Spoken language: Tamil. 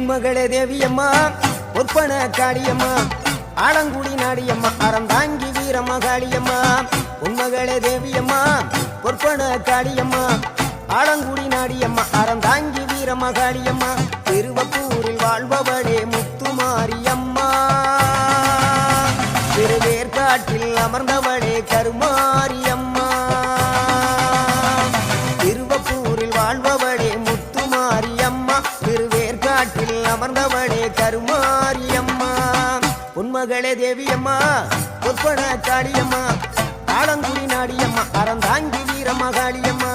உன்மகளே தேவியம்மா ஒப்பன காளியம்மா ஆலங்குடி நாடியம்மா அறந்தாங்கி வீரமகாளியம்மா உன்மகளே தேவியம்மா ஒப்பன காளியம்மா ஆலங்குடி நாடியம்மா அறந்தாங்கி வீரமகாளியம்மா திருவப்பூரில் வாழ்பவளே முத்துமாரியம்மா திருவேற்காட்டில் அமர்ந்தவளே கருமாரியம்மா திருவப்பூரில் வாழ்பவளே முத்துமாரியம்மா திருவேற்காட்டில் அமர்ந்தவளே கருமாரியம்மா உன்மகளே தேவியம்மா ஒப்பன காளியம்மா ஆலங்குடி நாடியம்மா அறந்தாங்கி வீரமகாளியம்மா